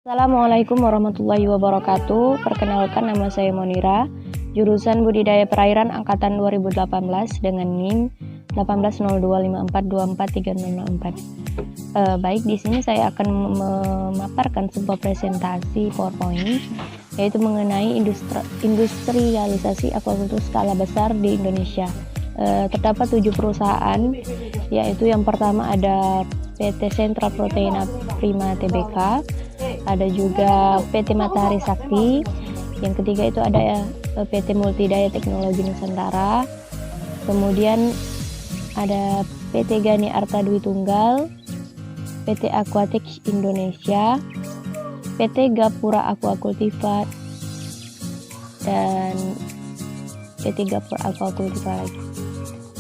Assalamualaikum warahmatullahi wabarakatuh. Perkenalkan, nama saya Monira, jurusan Budidaya Perairan angkatan 2018 dengan NIM 18024243004. Baik, di sini saya akan memaparkan sebuah presentasi PowerPoint yaitu mengenai industrialisasi aquaculture skala besar di Indonesia. Terdapat 7 perusahaan, yaitu yang pertama ada PT Sentra Proteina Prima Tbk, ada juga PT Matahari Sakti, yang ketiga itu ada PT Multidaya Teknologi Nusantara, kemudian ada PT Gani Arta Dwi Tunggal, PT Aquatic Indonesia, PT Gapura Aquacultiva, dan PT Gapura Aquacultiva lagi.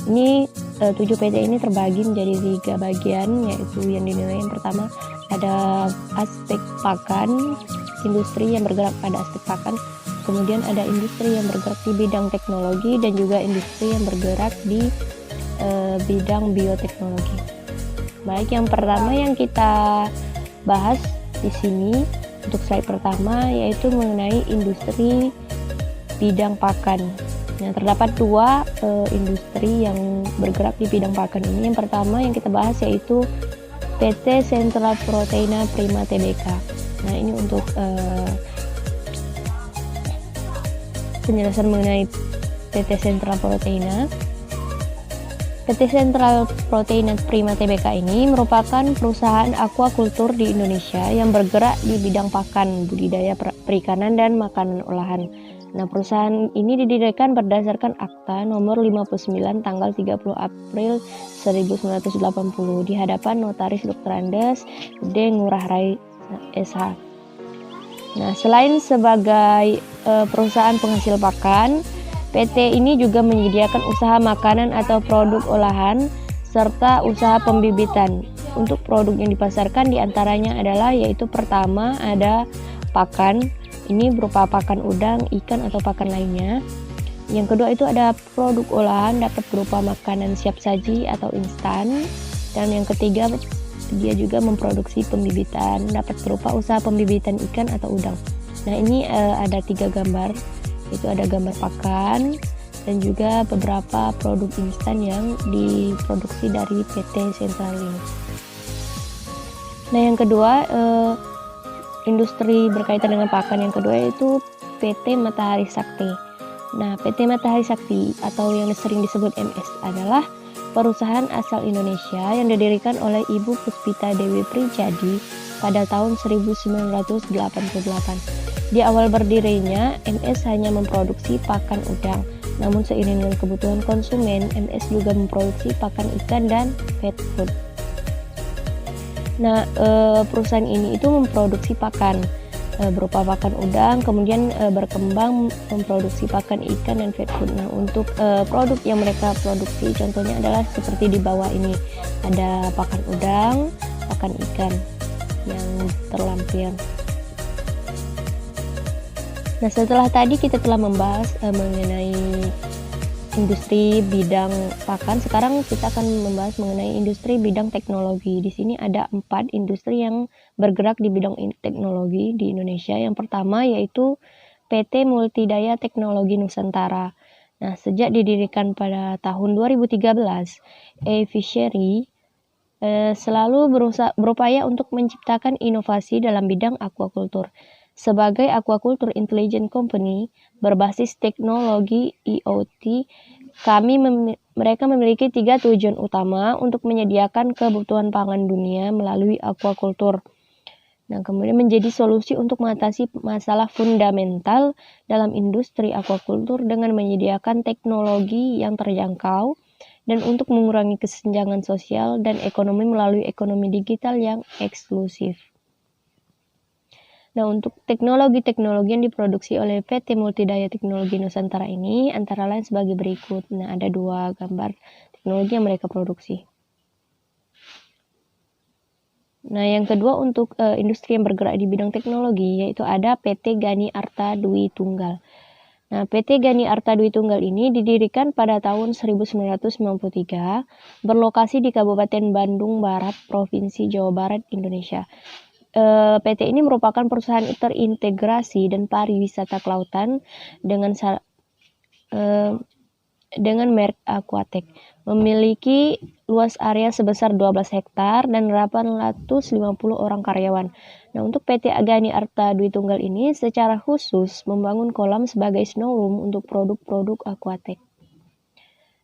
Ini 7 PT ini terbagi menjadi 3 bagian, yaitu yang dinilai yang pertama ada aspek pakan, industri yang bergerak pada aspek pakan, kemudian ada industri yang bergerak di bidang teknologi, dan juga industri yang bergerak di bidang bioteknologi. Baik, yang pertama yang kita bahas di sini untuk slide pertama yaitu mengenai industri bidang pakan. Nah, terdapat 2 industri yang bergerak di bidang pakan ini. Yang pertama yang kita bahas yaitu PT Sentra Proteina Prima Tbk. Nah, ini untuk penjelasan mengenai PT Sentra Proteina. PT Sentra Proteina Prima Tbk ini merupakan perusahaan aquaculture di Indonesia yang bergerak di bidang pakan, budidaya perikanan, dan makanan olahan. Nah, perusahaan ini didirikan berdasarkan Akta nomor 59 tanggal 30 April 1980 di hadapan Notaris Dr. Andes D. Ngurah Rai SH. Nah, selain sebagai perusahaan penghasil pakan, PT ini juga menyediakan usaha makanan atau produk olahan serta usaha pembibitan. Untuk produk yang dipasarkan diantaranya adalah yaitu pertama ada pakan. Ini berupa pakan udang, ikan, atau pakan lainnya. Yang kedua itu ada produk olahan, dapat berupa makanan siap saji atau instan. Dan yang ketiga dia juga memproduksi pembibitan, dapat berupa usaha pembibitan ikan atau udang. Nah, ini ada 3 gambar, itu ada gambar pakan dan juga beberapa produk instan yang diproduksi dari PT Sentral ini. Nah, yang kedua industri berkaitan dengan pakan yang kedua yaitu PT Matahari Sakti. Nah, PT Matahari Sakti atau yang sering disebut MS adalah perusahaan asal Indonesia yang didirikan oleh Ibu Puspita Dewi Prijadi pada tahun 1988. Di awal berdirinya, MS hanya memproduksi pakan udang. Namun seiring dengan kebutuhan konsumen, MS juga memproduksi pakan ikan dan pet food. Nah, perusahaan ini itu memproduksi pakan berupa pakan udang, kemudian berkembang memproduksi pakan ikan dan pet food. Nah, untuk produk yang mereka produksi contohnya adalah seperti di bawah ini. Ada pakan udang, pakan ikan yang terlampir. Nah, setelah tadi kita telah membahas mengenai industri bidang pakan, sekarang kita akan membahas mengenai industri bidang teknologi. Di sini ada 4 industri yang bergerak di bidang teknologi di Indonesia. Yang pertama yaitu PT Multidaya Teknologi Nusantara. Nah, sejak didirikan pada tahun 2013, E-Fishery selalu berupaya untuk menciptakan inovasi dalam bidang aquaculture. Sebagai aquaculture intelligent company berbasis teknologi IoT, mereka memiliki 3 tujuan utama untuk menyediakan kebutuhan pangan dunia melalui aquaculture. Nah, kemudian menjadi solusi untuk mengatasi masalah fundamental dalam industri aquaculture dengan menyediakan teknologi yang terjangkau dan untuk mengurangi kesenjangan sosial dan ekonomi melalui ekonomi digital yang eksklusif. Nah, untuk teknologi-teknologi yang diproduksi oleh PT Multidaya Teknologi Nusantara ini antara lain sebagai berikut. Nah, ada 2 gambar teknologi yang mereka produksi. Nah, yang kedua untuk industri yang bergerak di bidang teknologi yaitu ada PT Gani Arta Dwi Tunggal. Nah, PT Gani Arta Dwi Tunggal ini didirikan pada tahun 1993, berlokasi di Kabupaten Bandung Barat, Provinsi Jawa Barat, Indonesia. PT ini merupakan perusahaan terintegrasi dan pariwisata kelautan dengan merek Aquatech. Memiliki luas area sebesar 12 hektar dan 850 orang karyawan. Nah, untuk PT Agani Arta Dwi Tunggal ini secara khusus membangun kolam sebagai snowroom untuk produk-produk Aquatech.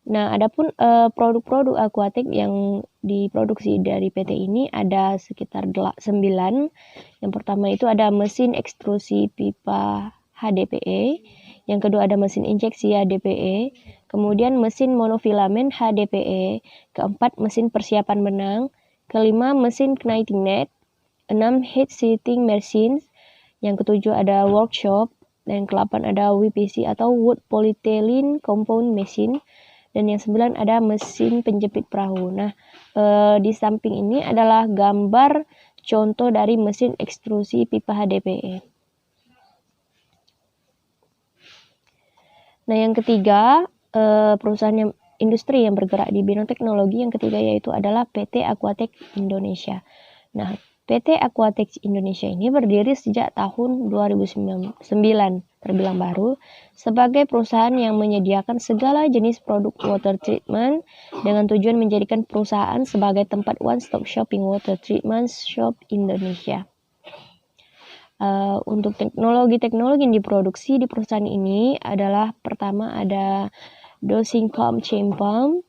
Nah, adapun produk-produk Aquatech yang diproduksi dari PT ini ada sekitar 9. Yang pertama itu ada mesin ekstrusi pipa HDPE, yang kedua ada mesin injeksi HDPE, kemudian mesin monofilamen HDPE, keempat mesin persiapan benang, kelima mesin kniting net, 6 heat seating machines, yang ketujuh ada workshop, dan ke-8 ada WPC atau wood polyethylene compound machine, dan yang 9 ada mesin penjepit perahu. Nah, di samping ini adalah gambar contoh dari mesin ekstrusi pipa HDPE. Nah, yang ketiga, perusahaan industri yang bergerak di bidang teknologi yang ketiga yaitu adalah PT Aquatech Indonesia. Nah, PT Aquatech Indonesia ini berdiri sejak tahun 2009, terbilang baru, sebagai perusahaan yang menyediakan segala jenis produk water treatment dengan tujuan menjadikan perusahaan sebagai tempat one-stop shopping water treatment shop Indonesia. Untuk teknologi-teknologi yang diproduksi di perusahaan ini adalah pertama ada dosing pump chain pump,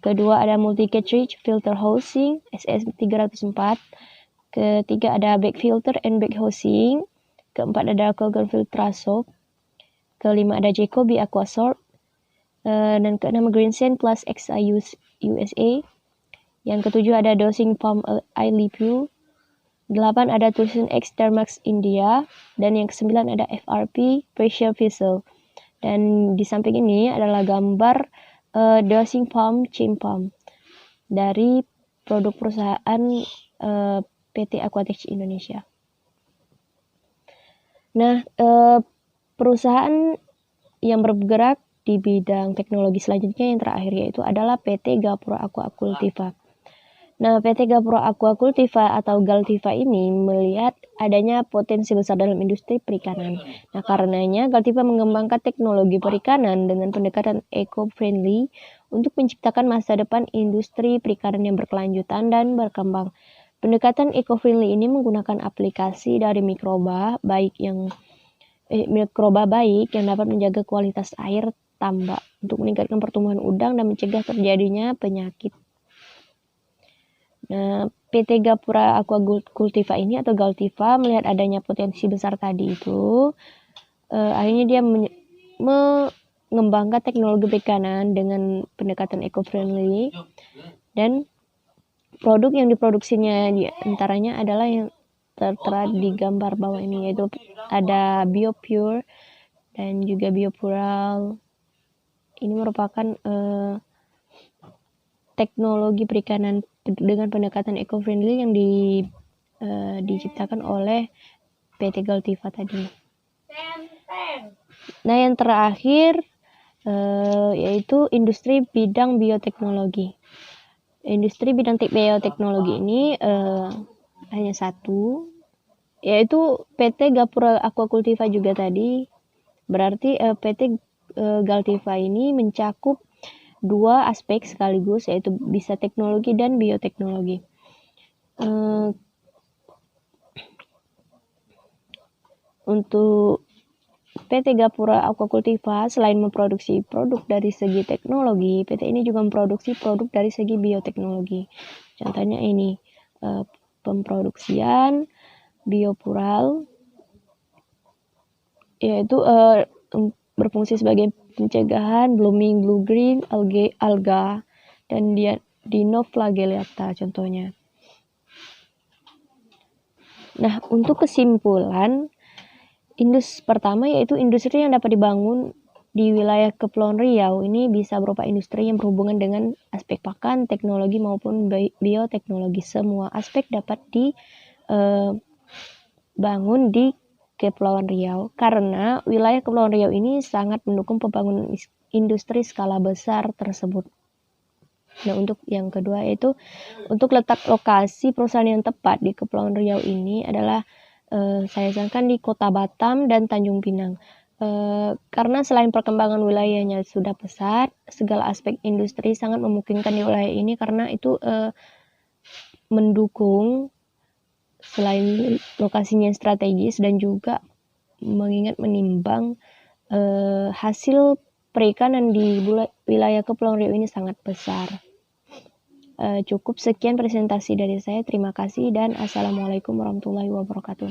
kedua ada multi cartridge filter housing SS304, ketiga ada back filter and back housing, keempat ada Kogan Filtrasop, kelima ada Jacobi Aquasorb, dan keenam Greensen Plus XI USA, yang ketujuh ada dosing pump iLipu, 8 ada Tucson X Thermax India, dan yang ke-9 ada FRP Pressure Vessel. Dan di samping ini adalah gambar dosing pump chain pump dari produk perusahaan PT Aquatech Indonesia. Nah, perusahaan yang bergerak di bidang teknologi selanjutnya yang terakhir yaitu adalah PT Gapura Aquacultiva. Nah, PT Gapura Aquacultiva atau Galtiva ini melihat adanya potensi besar dalam industri perikanan. Nah, karenanya Galtiva mengembangkan teknologi perikanan dengan pendekatan eco-friendly untuk menciptakan masa depan industri perikanan yang berkelanjutan dan berkembang. Pendekatan eco-friendly ini menggunakan aplikasi dari mikroba baik yang dapat menjaga kualitas air tambak untuk meningkatkan pertumbuhan udang dan mencegah terjadinya penyakit. Nah, PT Gapura Aquacultiva ini atau Galtiva melihat adanya potensi besar tadi itu, akhirnya dia mengembangkan teknologi perikanan dengan pendekatan eco-friendly, dan produk yang diproduksinya diantaranya adalah yang tertera di gambar bawah ini, yaitu ada BioPure dan juga BioPural. Ini merupakan teknologi perikanan dengan pendekatan eco-friendly yang diciptakan oleh PT Galtiva tadi. Nah, yang terakhir yaitu industri bidang bioteknologi. Industri bidang bioteknologi ini hanya satu, yaitu PT Gapura Aquacultiva juga tadi. Berarti PT Galtiva ini mencakup dua aspek sekaligus, yaitu bisa teknologi dan bioteknologi. Untuk PT Gapura Aquacultiva selain memproduksi produk dari segi teknologi, PT ini juga memproduksi produk dari segi bioteknologi. Contohnya ini pemproduksian BioPural, yaitu berfungsi sebagai pencegahan blooming blue-green alga dan dinoflagellata contohnya. Nah, untuk kesimpulan, pertama yaitu industri yang dapat dibangun di wilayah Kepulauan Riau ini bisa berupa industri yang berhubungan dengan aspek pakan, teknologi maupun bioteknologi. Semua aspek dapat dibangun di Kepulauan Riau karena wilayah Kepulauan Riau ini sangat mendukung pembangunan industri skala besar tersebut. Nah, untuk yang kedua yaitu untuk letak lokasi perusahaan yang tepat di Kepulauan Riau ini adalah saya sarankan di Kota Batam dan Tanjung Pinang. Karena selain perkembangan wilayahnya sudah pesat, segala aspek industri sangat memungkinkan di wilayah ini karena itu mendukung selain lokasinya strategis dan juga mengingat menimbang hasil perikanan di wilayah Kepulauan Riau ini sangat besar. Cukup sekian presentasi dari saya. Terima kasih dan assalamualaikum warahmatullahi wabarakatuh.